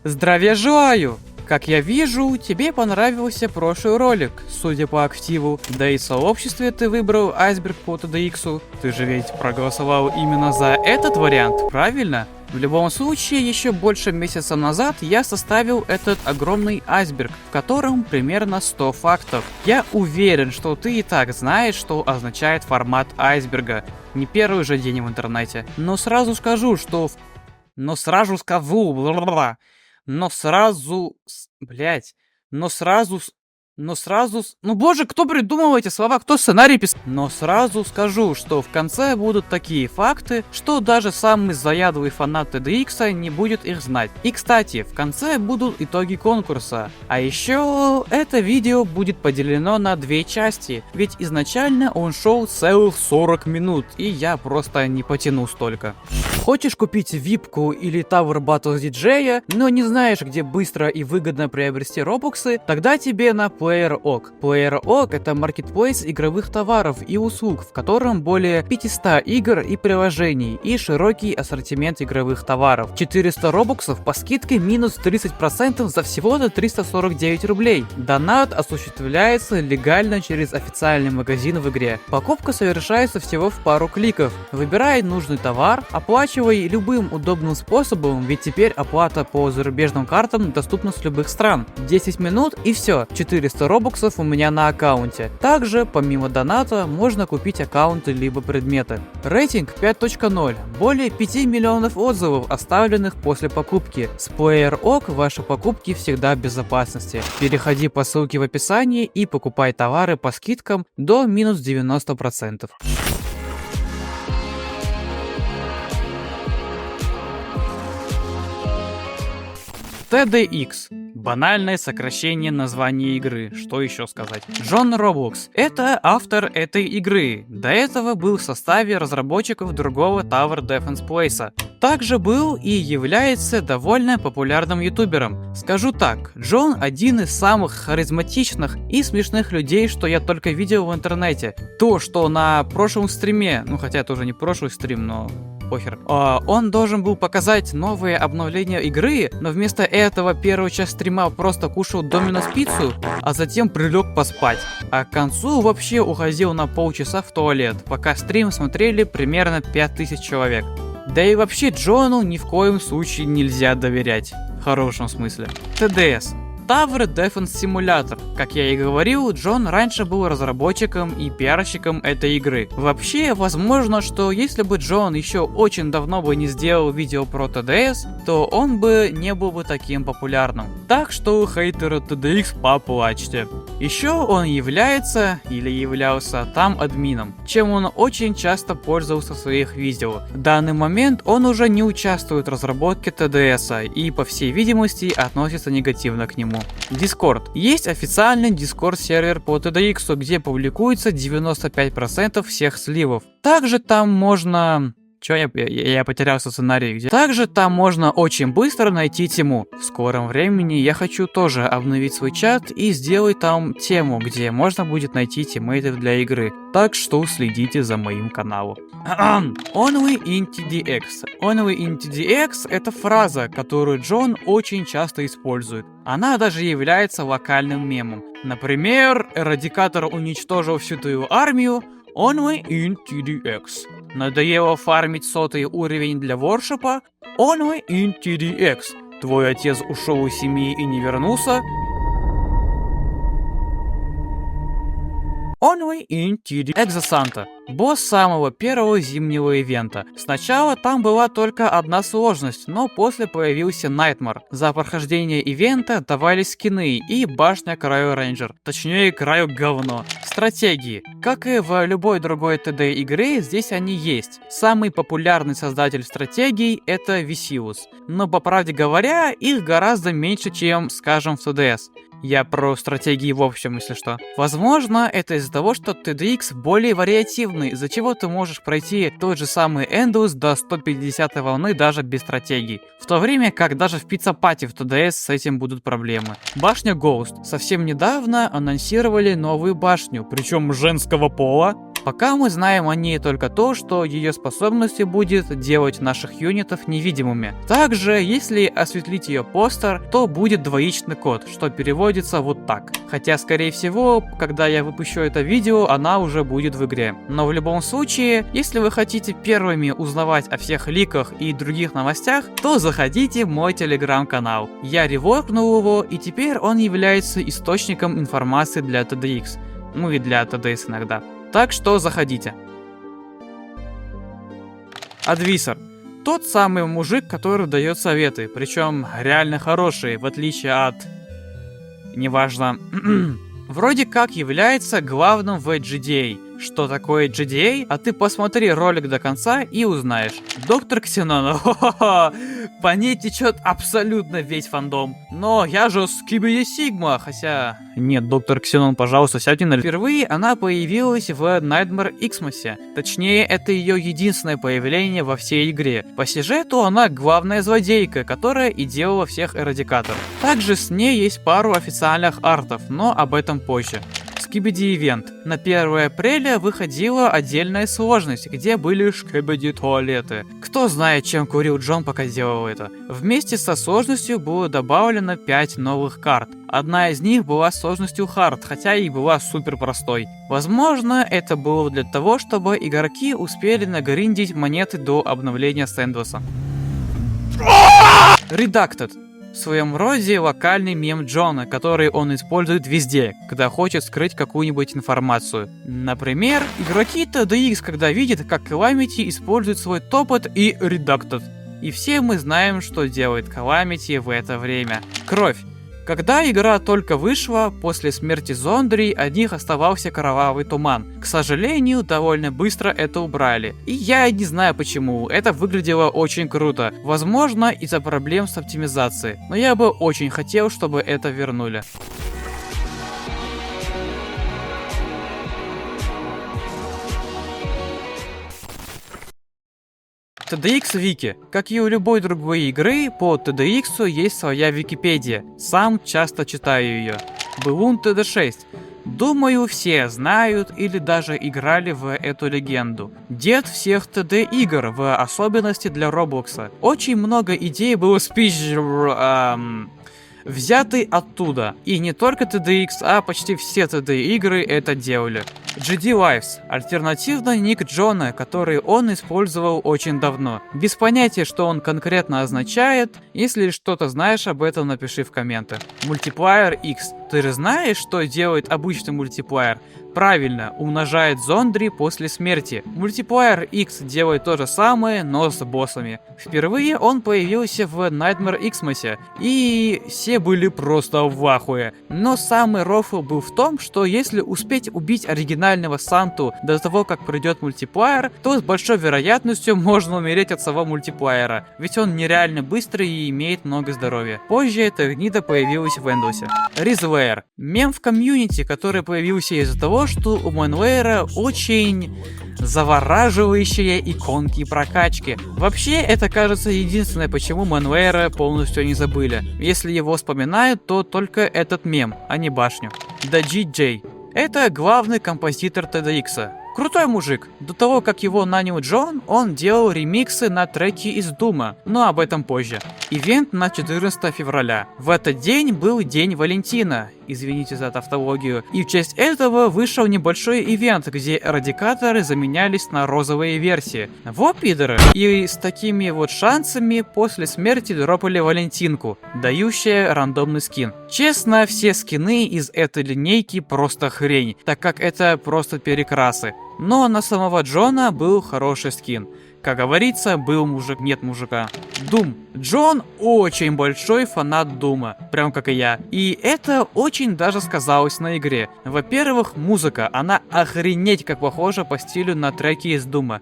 Здравия желаю! Как я вижу, тебе понравился прошлый ролик, судя по активу. Да и в сообществе ты выбрал айсберг по TDX. Ты же ведь проголосовал именно за этот вариант, правильно? В любом случае, еще больше месяца назад я составил этот огромный айсберг, в котором примерно 100 фактов. Я уверен, что ты и так знаешь, что означает формат айсберга. Не первый же день в интернете. Но сразу скажу, что... Ну боже, кто придумал эти слова, кто сценарий писал? Но сразу скажу, что в конце будут такие факты, что даже самый заядлый фанат TDX не будет их знать. И кстати, в конце будут итоги конкурса. А еще это видео будет поделено на две части, ведь изначально он шел целых 40 минут, и я просто не потяну столько. Хочешь купить випку или Tower Battle диджея, но не знаешь, где быстро и выгодно приобрести робоксы, тогда тебе на PlayerOk. PlayerOk — это маркетплейс игровых товаров и услуг, в котором более 500 игр и приложений, и широкий ассортимент игровых товаров. 400 робоксов по скидке минус 30% за всего-то 349 рублей. Донат осуществляется легально через официальный магазин в игре. Покупка совершается всего в пару кликов. Выбирай нужный товар, оплачивай любым удобным способом, ведь теперь оплата по зарубежным картам доступна с любых стран. 10 минут и все, 400 робоксов у меня на аккаунте. Также, помимо доната, можно купить аккаунты либо предметы. Рейтинг 5.0. Более 5 миллионов отзывов, оставленных после покупки. С PlayerOk ваши покупки всегда в безопасности. Переходи по ссылке в описании и покупай товары по скидкам до минус 90%. TDX. Банальное сокращение названия игры, что еще сказать. Джон Роблокс. Это автор этой игры. До этого был в составе разработчиков другого Tower Defense Place. Также был и является довольно популярным ютубером. Скажу так, Джон один из самых харизматичных и смешных людей, что я только видел в интернете. То, что на прошлом стриме, хотя это уже не прошлый стрим, но... похер. Он должен был показать новые обновления игры, но вместо этого первую часть стрима просто кушал Доминос пиццу, а затем прилег поспать. А к концу вообще уходил на полчаса в туалет, пока стрим смотрели примерно 5000 человек. Да и вообще Джону ни в коем случае нельзя доверять. В хорошем смысле. TDS. Tower Defense Simulator. Как я и говорил, Джон раньше был разработчиком и пиарщиком этой игры. Вообще, возможно, что если бы Джон еще очень давно бы не сделал видео про TDS, то он бы не был бы таким популярным. Так что, хейтеры TDX, поплачьте. Еще он является, или являлся, там админом, чем он очень часто пользовался в своих видео. В данный момент он уже не участвует в разработке TDS и, по всей видимости, относится негативно к нему. Discord. Есть официальный Discord сервер по TDX, где публикуется 95% всех сливов. Также там можно... Я потерялся в сценарии. Также там можно очень быстро найти тему. В скором времени я хочу тоже обновить свой чат и сделать там тему, где можно будет найти тиммейтов для игры. Так что следите за моим каналом. Only in TDX. Only in TDX — это фраза, которую Джон очень часто использует. Она даже является локальным мемом. Например, Эрадикатор уничтожил всю твою армию. Only in TDX. Надоело фармить 100-й уровень для воршипа? Only in TDX. Твой отец ушел из семьи и не вернулся? Only in TDX. Экзосанта. Босс самого первого зимнего ивента. Сначала там была только одна сложность, но после появился Найтмар. За прохождение ивента давались скины и башня Крайо Рейнджер. Точнее, Крайо говно. Стратегии. Как и в любой другой TD игре, здесь они есть. Самый популярный создатель стратегий — это Висиус. Но по правде говоря, их гораздо меньше, чем, скажем, в TDS. Я про стратегии в общем, если что. Возможно, это из-за того, что TDX более вариативный, из-за чего ты можешь пройти тот же самый Endless до 150 волны даже без стратегий. В то время как даже в Pizza Party в TDS с этим будут проблемы. Башня Ghost. Совсем недавно анонсировали новую башню, причем женского пола. Пока мы знаем о ней только то, что ее способностью будет делать наших юнитов невидимыми. Также, если осветлить ее постер, то будет двоичный код, что переводится вот так. Хотя, скорее всего, когда я выпущу это видео, она уже будет в игре. Но в любом случае, если вы хотите первыми узнавать о всех ликах и других новостях, то заходите в мой телеграм-канал. Я реворкнул его, и теперь он является источником информации для TDX. Ну и для TDS иногда. Так что заходите. Адвисор. Тот самый мужик, который дает советы, причем реально хорошие, в отличие от... Неважно. Вроде как является главным в GDA. Что такое GDA? А ты посмотри ролик до конца и узнаешь. Доктор Ксенон, по ней течет абсолютно весь фандом. Но я же Скибиди Сигма, хотя... Нет, доктор Ксенон, пожалуйста, сядьте на... Впервые она появилась в Nightmare Xmas. Точнее, это ее единственное появление во всей игре. По сюжету она главная злодейка, которая и делала всех эрадикаторов. Также с ней есть пару официальных артов, но об этом позже. Скибиди Ивент. На 1 апреля выходила отдельная сложность, где были Скибиди туалеты. Кто знает, чем курил Джон, пока делал это. Вместе со сложностью было добавлено 5 новых карт. Одна из них была сложностью Хард, хотя и была супер простой. Возможно, это было для того, чтобы игроки успели нагриндить монеты до обновления Сэндоса. Redacted. В своем роде локальный мем Джона, который он использует везде, когда хочет скрыть какую-нибудь информацию. Например, игроки TDX, когда видят, как Calamity использует свой топот и Redacted. И все мы знаем, что делает Calamity в это время. Кровь. Когда игра только вышла, после смерти Зондри от них оставался кровавый туман. К сожалению, довольно быстро это убрали. И я не знаю почему, это выглядело очень круто. Возможно, из-за проблем с оптимизацией. Но я бы очень хотел, чтобы это вернули. TDX Вики. Как и у любой другой игры, по TDX есть своя Википедия. Сам часто читаю ее. Балун TD6. Думаю, все знают или даже играли в эту легенду. Дед всех TD игр, в особенности для Роблокса. Очень много идей было взяты оттуда. И не только TDX, а почти все TD игры это делали. GD Lives. Альтернативный ник Джона, который он использовал очень давно. Без понятия, что он конкретно означает. Если что-то знаешь об этом, напиши в комменты. Multiplier X. Ты же знаешь, что делает обычный мультиплеер? Правильно, умножает Зондри после смерти. Multiplier X делает то же самое, но с боссами. Впервые он появился в Nightmare Xmas, и все были просто в ахуе. Но самый рофл был в том, что если успеть убить оригинального Санту до того, как придет мультиплеер, то с большой вероятностью можно умереть от самого мультиплеера, ведь он нереально быстрый и имеет много здоровья. Позже эта гнида появилась в Эндосе. Ризлэйр. Мем в комьюнити, который появился из-за того, что у Мануэра очень завораживающие иконки прокачки. Вообще, это кажется единственное, почему Мануэра полностью не забыли. Если его вспоминают, то только этот мем, а не башню. Даджи Джей. Это главный композитор TDX. Крутой мужик. До того, как его нанял Джон, он делал ремиксы на треки из Дума, но об этом позже. Ивент на 14 февраля. В этот день был День Валентина, извините за тавтологию, и в честь этого вышел небольшой ивент, где радикаторы заменялись на розовые версии. Вот пидоры. И с такими вот шансами после смерти дропали Валентинку, дающая рандомный скин. Честно, все скины из этой линейки просто хрень, так как это просто перекрасы. Но на самого Джона был хороший скин. Как говорится, был мужик, нет мужика. Doom. Джон очень большой фанат Дума, прям как и я. И это очень даже сказалось на игре. Во-первых, музыка, она охренеть как похожа по стилю на треки из Дума.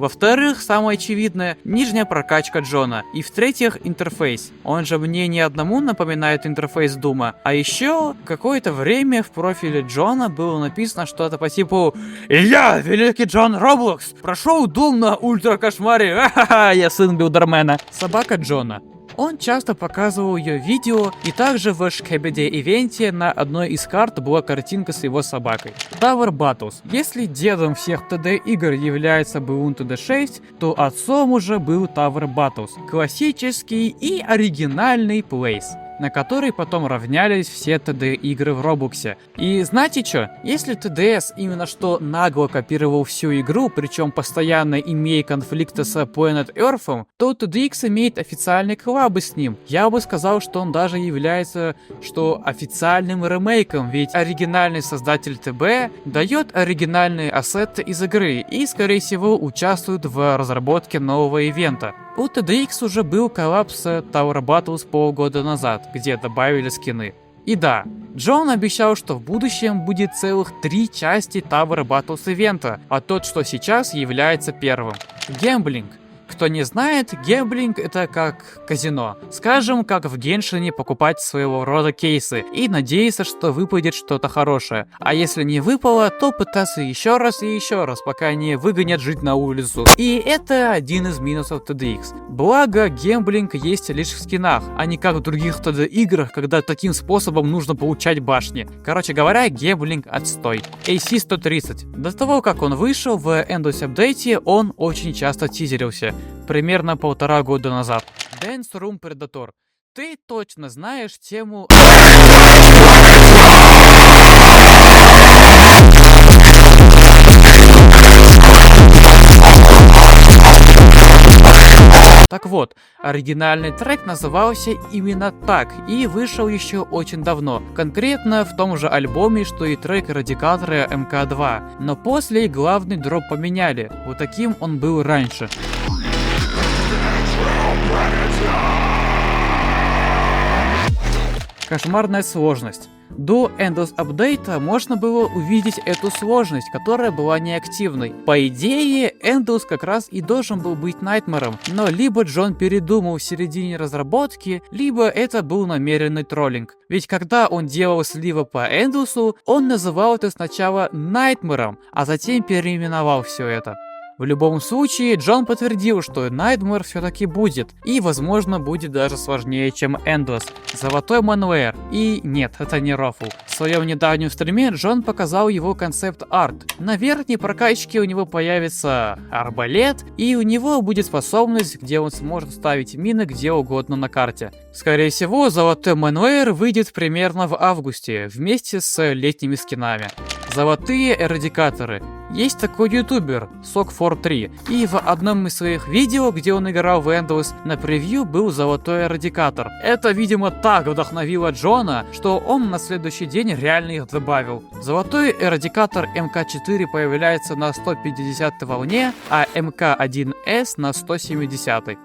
Во-вторых, самое очевидное, нижняя прокачка Джона. И в-третьих, интерфейс. Он же мне не одному напоминает интерфейс Дума, а еще какое-то время в профиле Джона было написано что-то по типу «Я, великий Джон Роблокс, прошел Дум на ультра-кошмаре, ха-ха-ха, я сын Билдермена». Собака Джона. Он часто показывал ее видео, и также в Шкебеде ивенте на одной из карт была картинка с его собакой. Tower Battles. Если дедом всех ТД игр является БУН ТД6, то отцом уже был Tower Battles. Классический и оригинальный плейс, на который потом равнялись все ТД игры в Роблоксе. И знаете что? Если ТДС именно что нагло копировал всю игру, причем постоянно имея конфликты с Planet Earth, то TDX имеет официальные коллабы с ним. Я бы сказал, что он даже является официальным ремейком, ведь оригинальный создатель ТБ дает оригинальные ассеты из игры и, скорее всего, участвует в разработке нового ивента. У TDX уже был коллаб с Tower Battles полгода назад, где добавили скины. И да, Джон обещал, что в будущем будет целых 3 части Tower Battles ивента, а тот, что сейчас, является первым. Гэмблинг. Кто не знает, гэмблинг это как казино. Скажем, как в Геншине покупать своего рода кейсы и надеяться, что выпадет что-то хорошее. А если не выпало, то пытаться еще раз и еще раз, пока не выгонят жить на улицу. И это один из минусов TDX. Благо, гэмблинг есть лишь в скинах, а не как в других TD играх, когда таким способом нужно получать башни. Короче говоря, гэмблинг отстой. AC-130. До того, как он вышел в Endless апдейте, он очень часто тизерился. Примерно 1,5 года назад. Dance Room Predator. Ты точно знаешь тему... Так вот, оригинальный трек назывался именно так и вышел еще очень давно, конкретно в том же альбоме, что и трек Радикатора МК2, но после главный дроп поменяли, вот таким он был раньше. Кошмарная сложность. До Endless апдейта можно было увидеть эту сложность, которая была неактивной. По идее, Endless как раз и должен был быть Найтмером, но либо Джон передумал в середине разработки, либо это был намеренный троллинг. Ведь когда он делал сливы по Endless, он называл это сначала Найтмером, а затем переименовал все это. В любом случае, Джон подтвердил, что Nightmare все-таки будет, и возможно будет даже сложнее, чем Endless. Золотой Манвейр. И нет, это не рофл. В своем недавнем стриме Джон показал его концепт-арт. На верхней прокачке у него появится арбалет, и у него будет способность, где он сможет ставить мины где угодно на карте. Скорее всего, Золотой Манвейр выйдет примерно в августе, вместе с летними скинами. Золотые эрадикаторы. Есть такой ютубер, Sok43, и в одном из своих видео, где он играл в Endless, на превью был Золотой Эрадикатор. Это, видимо, так вдохновило Джона, что он на следующий день реально их добавил. Золотой Эрадикатор МК4 появляется на 150 волне, а МК1С на 170.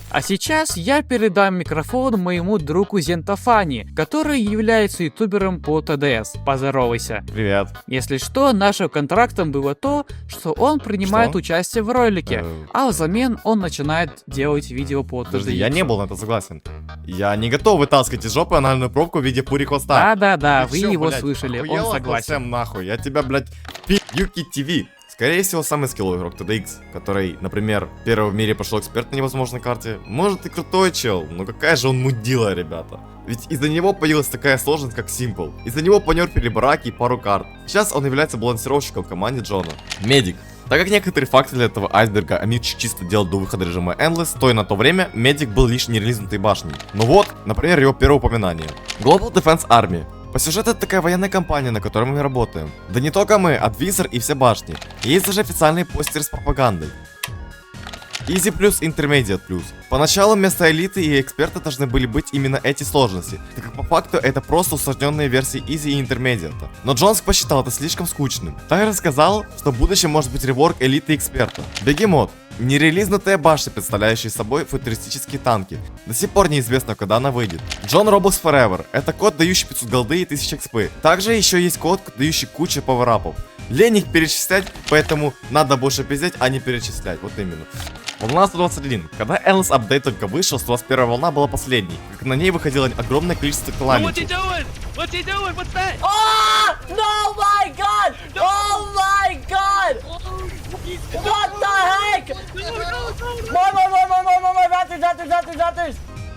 А сейчас я передам микрофон моему другу Зентофани, который является ютубером по ТДС. Поздоровайся. Привет. Если что, нашим контрактом было то, что он принимает участие в ролике, а взамен он начинает делать видео по ТДС. Подожди, я не был на это согласен. Я не готов вытаскивать из жопы анальную пробку в виде пури хвоста. Да-да-да, вы чё, его блядь, слышали, он согласен. Всем нахуй, я тебя, блядь, Юки ТВ. Скорее всего, самый скилловый игрок TDX, который, например, первый в мире пошел эксперт на невозможной карте. Может и крутой чел, но какая же он мудила, ребята. Ведь из-за него появилась такая сложность, как Simple. Из-за него понерфили бараки и пару карт. Сейчас он является балансировщиком в команде Джона. Медик. Так как некоторые факты для этого айсберга Амич чисто делал до выхода режима Endless, то и на то время Медик был лишь нерелизнутой башней. Ну вот, например, его первое упоминание. Global Defense Army. По сюжету это такая военная компания, на которой мы работаем. Да не только мы, Advisor и все башни. Есть даже официальный постер с пропагандой. Easy плюс, Intermediate плюс. Поначалу вместо элиты и эксперта должны были быть именно эти сложности, так как по факту это просто усложненные версии Easy и Intermediate. Но Джонс посчитал это слишком скучным. Также сказал, что в будущем может быть реворк элиты и эксперта. Бегемот. Нерелизнутая башня, представляющая собой футуристические танки. До сих пор неизвестно, когда она выйдет. John Roblox Forever. Это код, дающий 500 голды и 1000 экспы. Также еще есть код, дающий кучу пауэрапов. Лень их перечислять, поэтому надо больше пиздеть, а не перечислять. Вот именно. Волна 121. Когда Endless Update только вышел, 121 волна была последней. Как на ней выходило огромное количество каламити. No, my God! Oh my God! What the heck? More!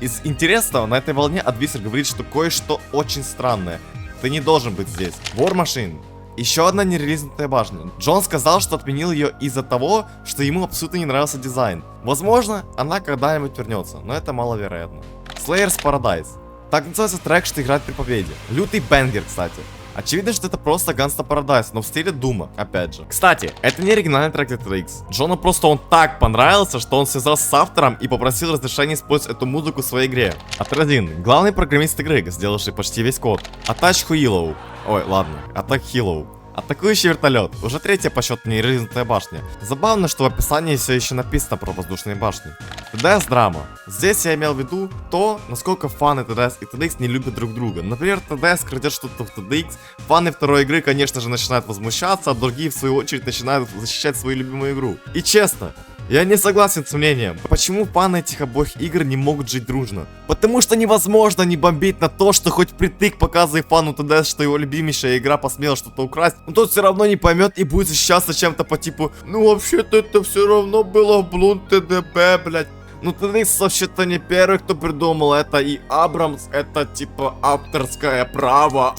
Из интересного, на этой волне Адвисер говорит, что кое-что очень странное. Ты не должен быть здесь. War Machine. Еще одна нерелизнутая башня. Джон сказал, что отменил ее из-за того, что ему абсолютно не нравился дизайн. Возможно, она когда-нибудь вернется, но это маловероятно. Slayer's Paradise. Так называется трек, что играет при победе. Лютый бенгер, кстати. Очевидно, что это просто Gangsta Paradise, но в стиле Дума, опять же. Кстати, это не оригинальный трек для TDX. Джону просто он так понравился, что он связался с автором и попросил разрешения использовать эту музыку в своей игре. Атрадин, главный программист игры, сделавший почти весь код. Attach Huilo. Ой, ладно, Attack Hilo. Атакующий вертолет. Уже третья по счету нерелизнутая башня. Забавно, что в описании все еще написано про воздушные башни. TDS драма. Здесь я имел в виду то, насколько фаны TDS и TDX не любят друг друга. Например, TDS крадет что-то в TDX, фаны второй игры, конечно же, начинают возмущаться, а другие, в свою очередь, начинают защищать свою любимую игру. И честно, я не согласен с мнением, почему фаны этих обоих игр не могут жить дружно. Потому что невозможно не бомбить на то, что хоть впритык показывает фану TDS, что его любимейшая игра посмела что-то украсть, но тот все равно не поймет и будет защищаться чем-то по типу: ну вообще-то это все равно было в Bloons TDP, блять. Ну TDX вообще-то не первый, кто придумал это, и Абрамс это типа авторское право.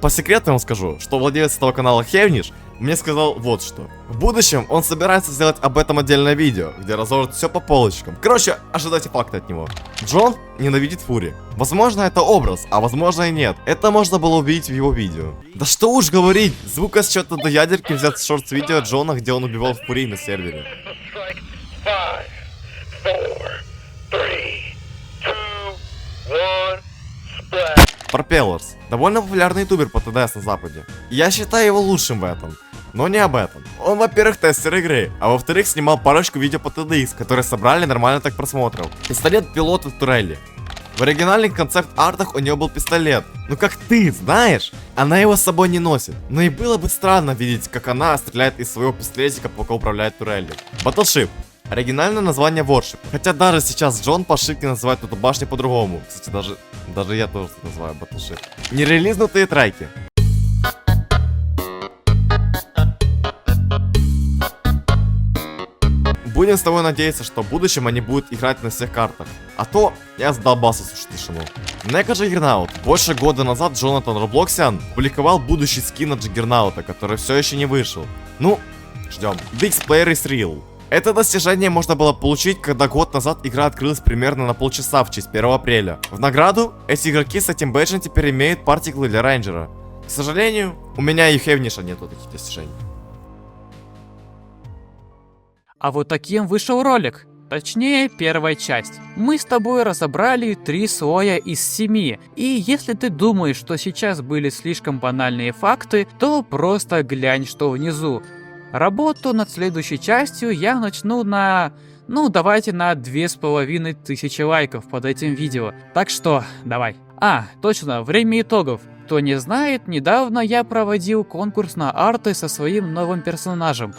По секрету я вам скажу, что владелец этого канала Хевниш мне сказал вот что. В будущем он собирается сделать об этом отдельное видео, где разложит все по полочкам. Короче, ожидайте факты от него. Джон ненавидит Фури. Возможно, это образ, а возможно и нет. Это можно было увидеть в его видео. Да что уж говорить, звукосчета до ядерки взят с шортс-видео Джона, где он убивал Фури на сервере. 5, 4, 3, 2, 1, splash. Propellers. Довольно популярный ютубер по ТДС на западе. Я считаю его лучшим в этом. Но не об этом. Он, во-первых, тестер игры, а во-вторых, снимал парочку видео по TDX, которые собрали нормально так просмотров. Пистолет-пилот в турели. В оригинальных концепт-артах у него был пистолет. Ну как ты знаешь, она его с собой не носит. Но и было бы странно видеть, как она стреляет из своего пистолетика, пока управляет турелью. Battleship. Оригинальное название Warship. Хотя даже сейчас Джон по ошибке называет эту башню по-другому. Кстати, даже я тоже называю Battleship. Нерелизнутые треки. Будем с тобой надеяться, что в будущем они будут играть на всех картах. А то я задолбался слушать тишину. Неко Джаггернаут. Больше года назад Джонатан Роблоксиан публиковал будущий скин от Джаггернаута, который все еще не вышел. Ну, ждем. This player is real. Это достижение можно было получить, когда год назад игра открылась примерно на полчаса в честь 1 апреля. В награду эти игроки с этим бэджем теперь имеют партиклы для рейнджера. К сожалению, у меня и Хевниша нету таких достижений. А вот таким вышел ролик. Точнее, первая часть. Мы с тобой разобрали 3 слоя из 7. И если ты думаешь, что сейчас были слишком банальные факты, то просто глянь, что внизу. Работу над следующей частью я начну на... Ну, давайте на 2500 лайков под этим видео. Так что, давай. Точно, время итогов. Кто не знает, недавно я проводил конкурс на арты со своим новым персонажем.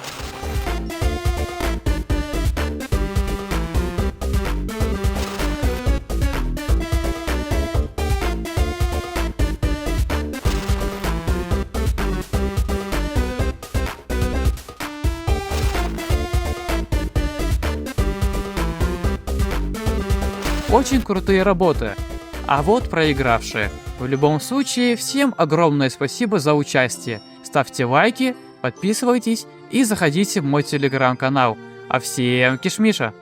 Очень крутые работы. А вот проигравшие. В любом случае, всем огромное спасибо за участие. Ставьте лайки, подписывайтесь и заходите в мой телеграм-канал. А всем кишмиша!